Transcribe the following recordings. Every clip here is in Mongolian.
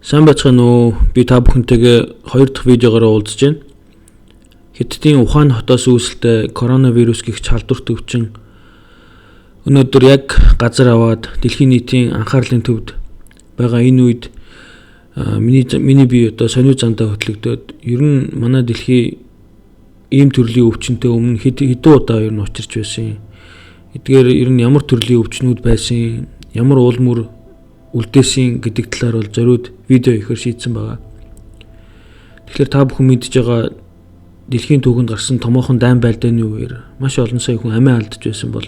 Сайн байцгаана уу? Би та бүхэнтэйгээ 2 дахь видеогоор уулзж байна. Хятадын Ухаан хотоос үүсэлтэй коронавирус гэх халдварт өвчин өнөөдөр яг газар аваад дэлхийн нийтийн анхаарлын төвд байгаа энэ үед миний бие одоо сонио зандаа хөтлөгдөөд ер нь манай дэлхий ийм төрлийн өвчнөд өмнө хэдэн удаа ер нь учирч байсан. Эдгээр ер нь ямар төрлийн өвчнүүд байсан, ямар уул мөр үлдээсэн гэдэг талаар бол зориуд видео хийхээр шийдсэн байгаа. Тэгэхээр та бүхэн мэдж байгаа дэлхийн түүхэнд гарсан томоохон дайн байлдааны үеэр маш олон сая хүн амиа алдж байсан бол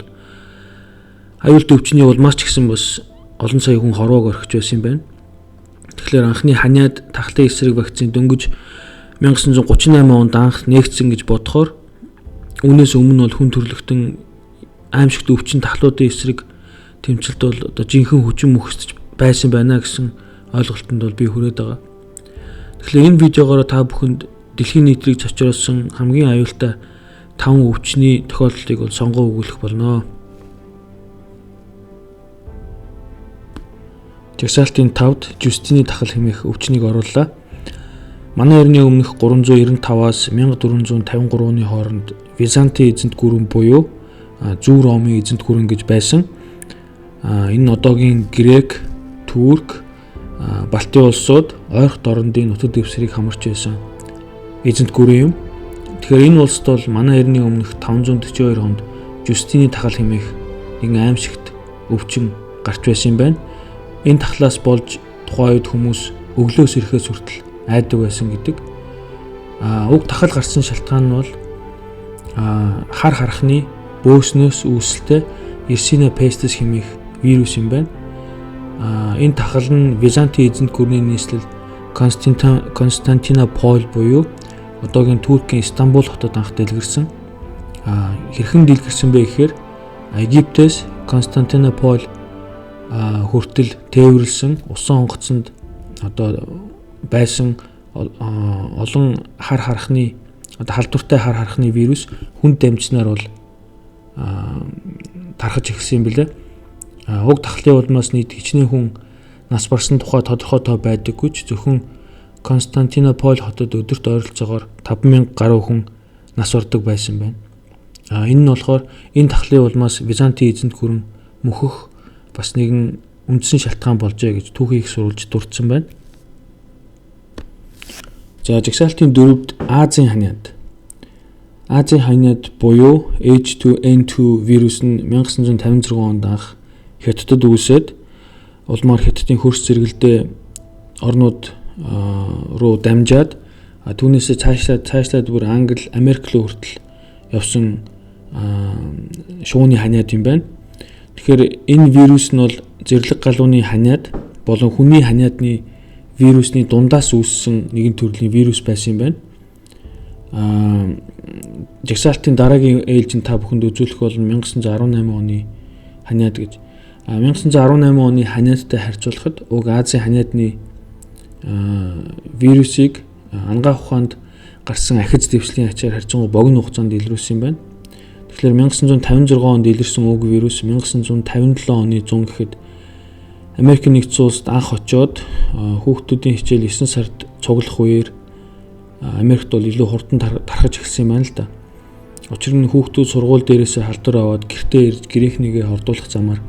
аюулт өвчний улмаас ч гэсэн бас олон сая хүн хорвоог орхиж байсан юм байна. Тэгэхээр анхны ханиад тахлын эсрэг вакцины дөнгөж 1938 онд анх нээгдсэн гэж бодохоор үүнээс өмнө бол хүн төрлөختөн аимшигт өвчин тахлуудын эсрэг тэмцэлд бол одоо жинхэнэ хүчин мөхсөж байсан байна гэсэн ойлголтод бол би хүрээд байгаа. Тэгэхээр энэ видеогоор та бүхэнд дэлхийн нийтлэг цочроосон хамгийн аюултай 5 өвчний тохиолдлыг бол сонгоо өгүүлэх болно. Жагсаалтын 5-д Жюстины тахал хэмээх өвчнийг орууллаа. Манай эртний өмнөх 395-аас 1453 оны хооронд Византийн эзэнт гүрэн буюу Зүүн Ромын эзэнт гүрэн гэж байсан. Энэ одоогийн Грек, Турк, Балтийн улсууд ойрхон дорндын нутаг дэвсгэрийг хамарч байсан эзэнт гүрэн юм. Тэгэхээр энэ улсд бол манай эртний өмнөх 542 онд Жюстины тахал хэмээх нэгэн аимшигт өвчин гарч байсан юм байна. Энэ тахлаас болж тухайн үед хүмүүс өглөөс ирэхээс хүртэл айдаг байсан гэдэг. Уг тахал гарсан шалтгаан нь бол хар харахны бөөснөөс үүсэлтэй Yersinia pestis хэмээх вирус юм байна. Энэ тахал нь Византийн эзэнт гүрний нийслэл Константинополь буюу одоогийн Туркийн Стамбул хотод анх дэлгэрсэн. Хэрхэн дэлгэрсэн бэ гэхээр Египтээс Константинополь хүртэл тээвэрлсэн усан онгоцонд одоо байсан олон хар харахны одоо халдвартай хар харахны вирус хүнд дамжснаар бол тархаж эхэлсэн юм билээ. Уг тахлын улмаас нийт хичнээн хүн нас барсан тухай тодорхой тоо байдаггүй ч зөвхөн Константинополь хотод өдөрт ойролцоогоор 5000 гаруй хүн нас ордог байсан байна. Энэ нь болохоор энэ тахлын улмаас Византийн эзэнт гүрэн мөхөх бас нэгэн үндсэн шалтгаан болжээ гэж түүхий их сурвалж дурдсан байна. За жагсаалтын 4-д Азийн ханиад. Азийн ханиад буюу H2N2 вирус нь 1956 онд анх Хятадд үүсээд улмаар Хятадын хөрс зэрэгэлдээ орнууд руу дамжаад түүнээсээ цаашлаад бүр Англи, Америк руу хүртэл явсан шууны ханиад юм байна. Тэгэхээр энэ вирус нь бол зэрлэг галууны ханиад болон хүний ханиадны вирусны дундаас үүссэн нэгэн төрлийн вирус байсан юм байна. Жагсаалтын дараагийн ээлжинд та бүхэнд үзүүлэх бол 1918 оны ханиад гэж. 1918 оны ханиадтай харьцуулахад уг Азийн ханиадны вирусыг ангаах ухаанд гарсан ахиц дэвслийн ачаар харьцангуй богино хугацаанд илрүүлсэн юм байна. Тэгэхээр 1956 онд илэрсэн уг вирус 1957 оны зун гэхэд Америк нэгдсэн улсад анх очоод хүүхдүүдийн хичээл 9 сард цуглах үеэр Америкт бол илүү хурдан тархаж эхэлсэн юм байна л да. Учир нь хүүхдүүд сургууль дээрээс халдвар аваад гэртээ ирж гэрийнхнийгээ хордуулах замаар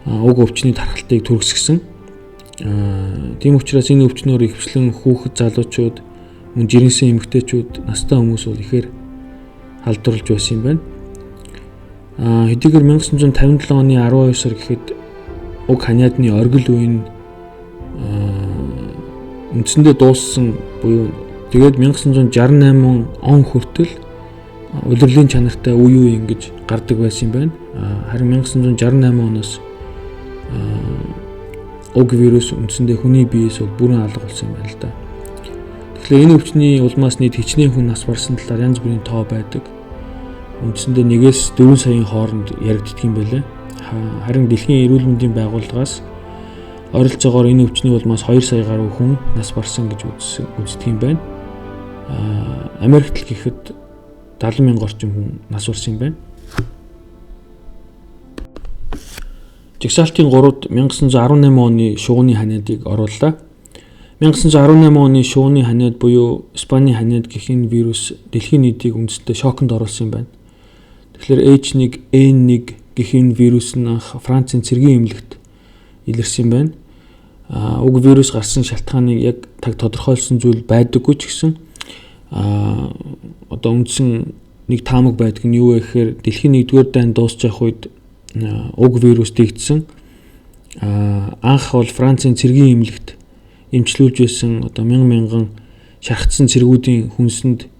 уг өвчний тархалтыг түргэсгсэн. Тийм учраас энэ өвчнөөр ихэвчлэн хүүхэд залуучууд, мөн жирэмсэн эмэгтэйчүүд, настай хүмүүс бол ихээр халдварлаж байсан юм байна. Хэдийгээр 1957 оны 12 сар гэхэд уг ханиадны оргил үе нь үндсэндээ дууссан буюу тэгээд 1968 он хүртэл улирлын чанартай үе үе ингэж гардаг байсан юм байна. Харин 1968 оноос уг вирус үндсэндээ хүний биеэс бүрэн алга болсон юм байна л да. Тэгэхээр энэ өвчний улмаас нийт хичнээн хүн нас барсан талаар янз бүрийн тоо байдаг. Үндсэндээ 1-ээс 4 саяын хооронд яригддаг юм байлээ. Харин дэлхийн эрүүл мэндийн байгууллагаас ойролцоогоор энэ өвчний улмаас 2 сая гаруй хүн нас барсан гэж үздэг юм байна. Америкт л гэхэд 70,000 орчим хүн нас барсан юм байна. Жагсаалтын 3-д 1918 оны шуугны ханиадыг орууллаа. 1918 оны шууны ханиад буюу Испаний ханиад гэх энэ вирус дэлхийн нийтийг үндэстэн шоконд оруулсан юм байна. Тэгэхээр H1N1 гэх энэ вирус нь анх Францын цэргийн эмнэлэгт илэрсэн юм байна. Уг вирус гарсан шалтгааныг яг тодорхойлсон зүйл байдаггүй ч гэсэн одоо үндсэн нэг таамаг байдаг нь юу вэ гэхээр дэлхийн 1-р дайн дуусчих үед уг вирус дэгдсэн. Анх бол Францын цэргийн эмнэлэгт эмчлүүлж байсан одоо мянган шархтсан цэргүүдийн хүнсэнд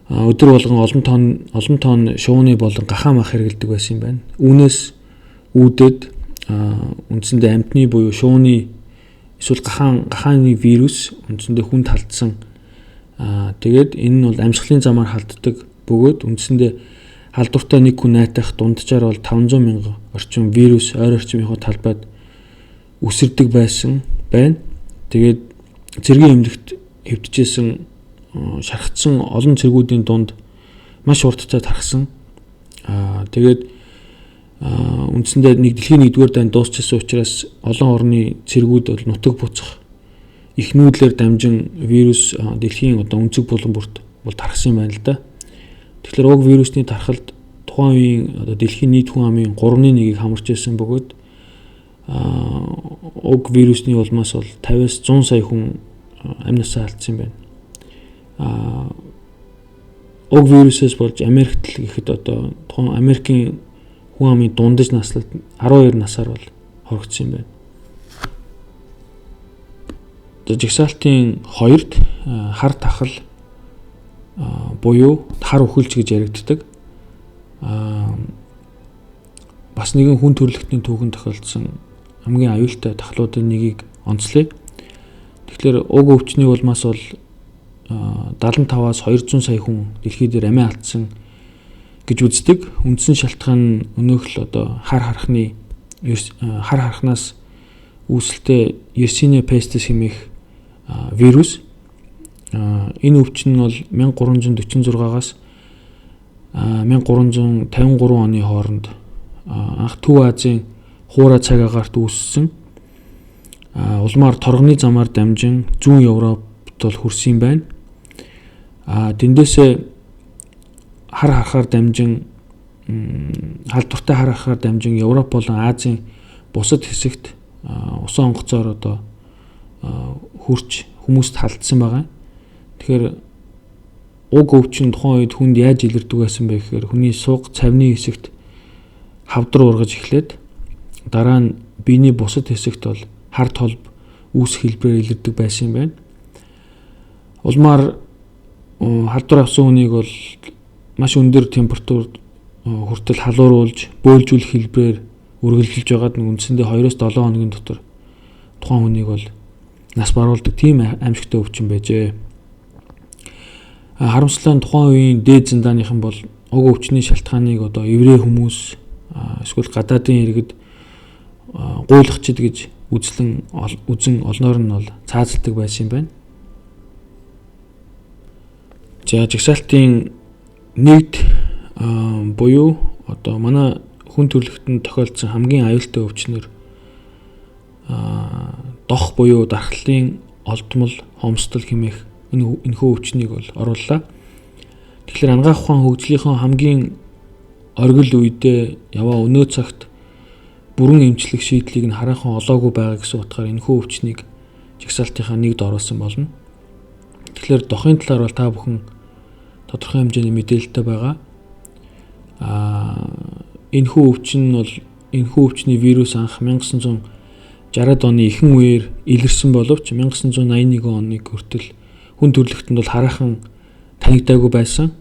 өдөр болгон олон тонн шууны болон гахаа мах хэрэглэдэг байсан юм байна. Үүнээс үүдээд үндсэндээ амьтны буюу шууны эсвэл гахааны вирус үндсэндээ хүнд халдсан. Тэгээд энэ нь бол амьсгалын замаар халддаг бөгөөд үндсэндээ халдвартай нэг хүн найтах дунджаар бол 500 мянган орчим вирус ойр орчмынхоо талбайд үсэрдэг байсан байна. Тэгээд цэргийн эмнэлэгт хэвтжсэн шархтсан олон цэргүүдийн дунд маш уртцаа тархсан. Тэгээд үндсэндээ нэг дэлхийн 1-р дайн дуусчихсан учраас олон орны цэргүүд бол нутаг буцах их нүүдлэр дамжин вирус дэлхийн одоо өнцөг булан бүрт бол тархсан юм байна л да. Тэгэхээр уг вирусны тархалд тухайн үеийн одоо дэлхийн нийт хүн амын 3/1-ийг хамарч байсан бөгөөд уг вирусны улмаас бол 50-аас 100 сая хүн амь насаа алдсан юм байна. Уг вирусээс болж Америкт л гэхэд одоо тухайн Америкийн хүн амын дундаж наслалд 12 насаар бол хоригдсон юм байна. Жигсаалтын 2-д хар тахал буюу хар үхэлж гэж яригддаг. Бас нэгэн хүн төрөлхтний түүхэнд тохиолдсон хамгийн аюултай тахлуудын нэгийг онцлоё. Тэгэхээр уг өвчний улмаас бол 75-аас 200 сая хүн дэлхий дээр амиа алдсан гэж үздэг. Үндсэн шалтгаан нь өнөөх л одоо хар харахнаас үүсэлтэй Yersinia pestis хэмээх вирус. Энэ өвчин нь бол 1346-аас 1353 оны хооронд анх Төв Азийн Хуура цаг агаарт үүссэн. Улмаар торгоны замаар дамжин зүүн Европт бол хүрсэн юм байна. Тэндээсээ хар харахаар дамжин халдвартай хар харахаар дамжин Европ болон Азийн бусад хэсэгт усан онгоцоор одоо хурч хүмүүст халдсан байгаа. Тэгэхээр уг өвчин тухайн үед хүнд яаж илэрдэг байсан бэ гэхээр хүний суг цавны хэсэгт хавдар ургаж эхлээд дараа нь биений бусад хэсэгт бол хар толб үүс хэлбэрээр илэрдэг байсан юм байна. Улмаар халдвар авсан хүнийг бол маш өндөр температурт хүртэл халууруулж, бөөлжүүлэх хэлбэрээр үргэлжилж байгаад үндсэндээ 2-7 хоногийн дотор тухайн хүнийг бол нас баруулдаг тийм аимшигтай өвчин байжээ. Харамсалтай нь тухайн үеийн дээд зандааныхан бол уг өвчний шалтгааныг одоо еврей хүмүүс эсвэл гадаадын иргэд гуйлагчид гэж үзэн олноор нь бол цаазалдаг байсан юм байна. За жигсаалтын 1-д буюу одоо манай хүн төрөлхтөнд тохиолдсон хамгийн аюултай өвчнөр дох буюу дархлын олдмол хомсдол хэмээх энэхүү өвчнийг бол орууллаа. Тэгэхээр ангаах ухаан хөгжлийнхөө хамгийн оргил үедээ яваа өнөө цагт бүрэн эмчлэх шийдлийг нь хараахан олоогүй байгаа гэсэн утгаар энэхүү өвчнийг жигсаалтынхаа 1-д оруулсан болно. Тэгэхээр дохын талаар бол та бүхэн тодорхой хэмжээний мэдээлэлтэй байгаа. Энэхүү өвчний вирус анх 1960-ад оны ихэнх үеэр илэрсэн боловч 1981 оны хүртэл хүн төрөлхтөнд бол хараахан танигдаагүй байсан.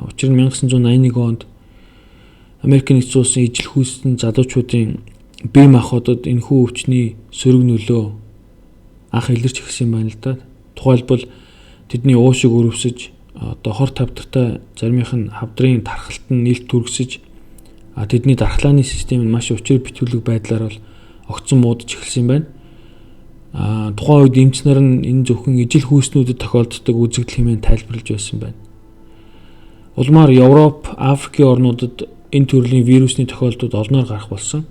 Учир нь 1981 онд Америк нэгдсэн улсын ижил хүйссэн залуучуудын бие махбодод энэхүү өвчний сөрөг нөлөө анх илэрч эхэлсэн юм байна л да. Тухайлбал тэдний уушиг өрөвсөж одоо хор тавтартай заримынх нь хавдрын тархалт нь нэлт түргсэж тэдний дархлааны систем нь маш учир битүүлэг байдлаар бол огцон муудаж эхэлсэн юм байна. Тухайн үед эмч нар нь энэ зөвхөн ижил хүйснүүдэд тохиолддог үзэгдэл хэмээн тайлбарлаж байсан байна. Улмаар Европ, Африкийн орнуудад энэ төрлийн вирусны тохиолдлууд олноор гарах болсон.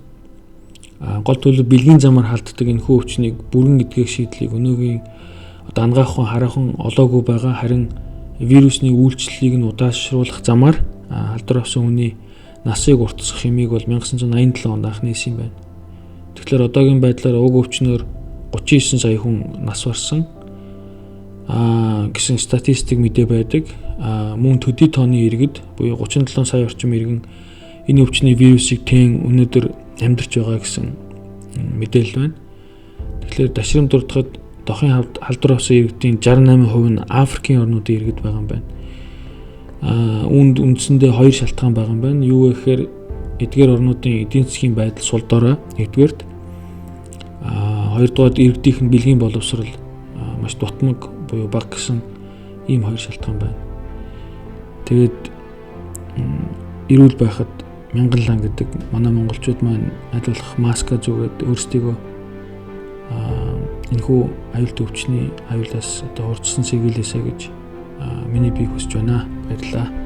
Гол төлөв бэлгийн замаар халддаг энэхүү өвчнийг бүрэн эдгэх шийдлийг өнөөгийн одоо ангаахан хараахан олоогүй байгаа, харин вирусны үйлчлэлийг нь удаашруулах замаар халдвар авсан хүний насыг уртасгах хэмээг бол 1987 онд анхны хийсэн байна. Тэгэхээр одоогийн байдлаар уг өвчнөөр 39 сая хүн нас барсан гэсэн статистик мэдээ байдаг. Мөн төдий тооны иргэд буюу 37 сая орчим иргэн энэ өвчний вирусыг өнөөдөр амьдарч байгаа гэсэн мэдээлэл байна. Тэгэхээр дашрам дуртахад дохын халдвар авсан иргэдийн 68% нь Африкийн орнуудын иргэд байгаа юм байна. Үндсэндээ хоёр шалтгаан байгаа юм байна. Юу вэ гэхээр эдгээр орнуудын эдийн засгийн байдал сул дорой нэгдүгээрт, хоёрдугаар иргэдийнх нь бэлгийн боловсрол маш дутмаг буюу бага гэсэн ийм хоёр шалтгаан байна. Тэгээд эрүүл байхад мянган лан гэдэг манай монголчууд маань айлуулах маска зүгээд өөрсдийгөө энэхүү аюулт өвчний аюулаас одоо урьдчилан сэргийлээсэ гэж миний бие хүсэж байна. Баярлалаа.